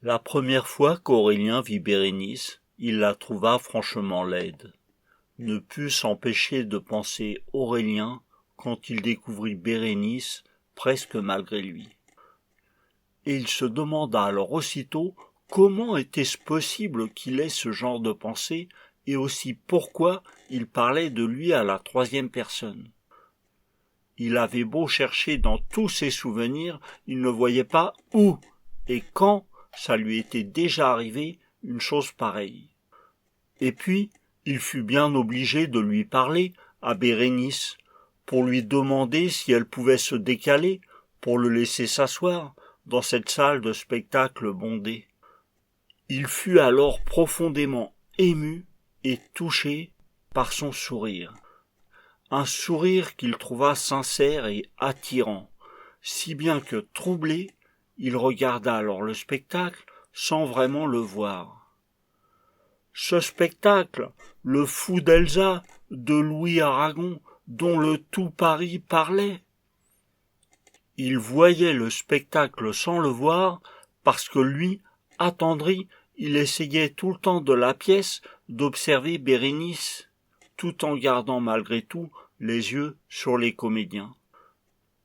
La première fois qu'Aurélien vit Bérénice, il la trouva franchement laide. Ne put s'empêcher de penser Aurélien quand il découvrit Bérénice presque malgré lui. Et il se demanda alors aussitôt comment était-ce possible qu'il ait ce genre de pensée et aussi pourquoi il parlait de lui à la troisième personne. Il avait beau chercher dans tous ses souvenirs, il ne voyait pas où et quand ça lui était déjà arrivé une chose pareille. Et puis, il fut bien obligé de lui parler à Bérénice, pour lui demander si elle pouvait se décaler, pour le laisser s'asseoir dans cette salle de spectacle bondée. Il fut alors profondément ému et touché par son sourire. Un sourire qu'il trouva sincère et attirant, si bien que troublé, il regarda alors le spectacle sans vraiment le voir. Ce spectacle, le Fou d'Elsa, de Louis Aragon, dont le tout Paris parlait. Il voyait le spectacle sans le voir, parce que lui, attendri, il essayait tout le temps de la pièce d'observer Bérénice, tout en gardant malgré tout les yeux sur les comédiens.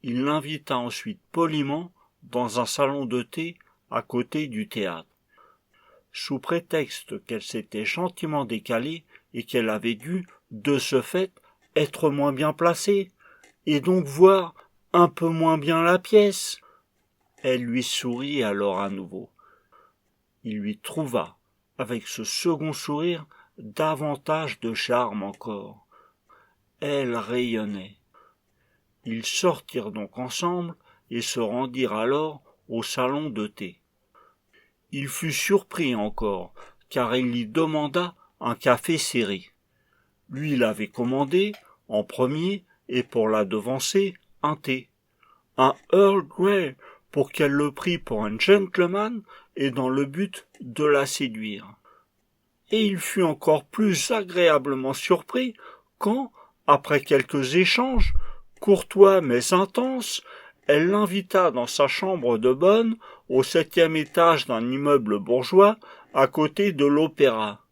Il l'invita ensuite poliment dans un salon de thé à côté du théâtre. Sous prétexte qu'elle s'était gentiment décalée et qu'elle avait dû, de ce fait, être moins bien placée, et donc voir un peu moins bien la pièce. Elle lui sourit alors à nouveau. Il lui trouva, avec ce second sourire, davantage de charme encore. Elle rayonnait. Ils sortirent donc ensemble et se rendirent alors au salon de thé. Il fut surpris encore, car il lui demanda un café serré. Lui l'avait commandé, en premier, et pour la devancer, un thé. Un Earl Grey, pour qu'elle le prît pour un gentleman, et dans le but de la séduire. Et il fut encore plus agréablement surpris quand, après quelques échanges, courtois mais intenses, elle l'invita dans sa chambre de bonne, au 7e étage d'un immeuble bourgeois, à côté de l'opéra.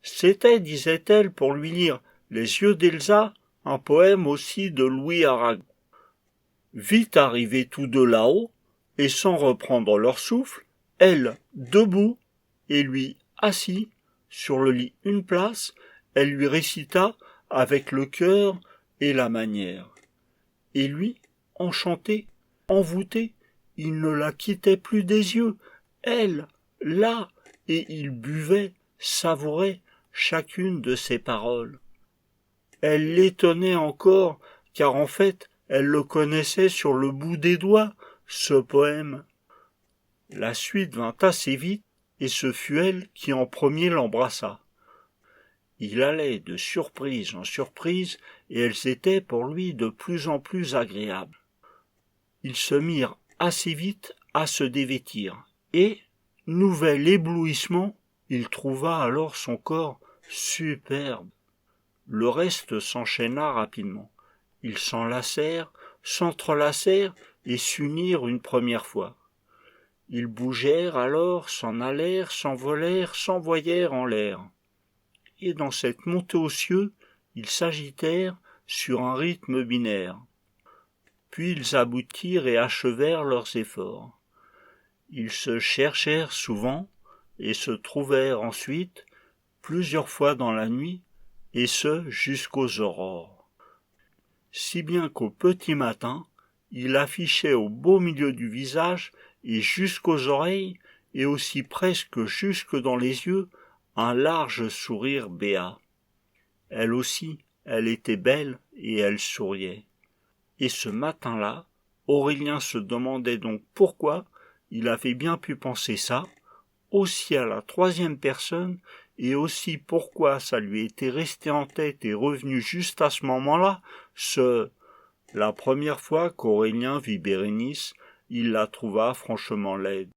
C'était, disait-elle, pour lui lire Les yeux d'Elsa, un poème aussi de Louis Aragon. Vite arrivés tous deux là-haut, et sans reprendre leur souffle, elle, debout, et lui, assis, sur le lit une place, elle lui récita avec le cœur et la manière. Et lui, enchanté, envoûté, il ne la quittait plus des yeux, elle, là, et il buvait, savourait chacune de ses paroles. Elle l'étonnait encore, car en fait, elle le connaissait sur le bout des doigts, ce poème. La suite vint assez vite, et ce fut elle qui en premier l'embrassa. Il allait de surprise en surprise, et elles étaient pour lui de plus en plus agréables. Ils se mirent assez vite à se dévêtir, et, nouvel éblouissement, il trouva alors son corps superbe. Le reste s'enchaîna rapidement. Ils s'enlacèrent, s'entrelacèrent et s'unirent une première fois. Ils bougèrent alors, s'en allèrent, s'envolèrent, s'envoyèrent en l'air. Et dans cette montée aux cieux, ils s'agitèrent sur un rythme binaire. Puis ils aboutirent et achevèrent leurs efforts. Ils se cherchèrent souvent et se trouvèrent ensuite plusieurs fois dans la nuit, et ce jusqu'aux aurores. Si bien qu'au petit matin, il affichait au beau milieu du visage et jusqu'aux oreilles, et aussi presque jusque dans les yeux, un large sourire béat. Elle aussi, elle était belle et elle souriait. Et ce matin-là, Aurélien se demandait donc pourquoi il avait bien pu penser ça, aussi à la troisième personne, et aussi pourquoi ça lui était resté en tête et revenu juste à ce moment-là, la première fois qu'Aurélien vit Bérénice, il la trouva franchement laide.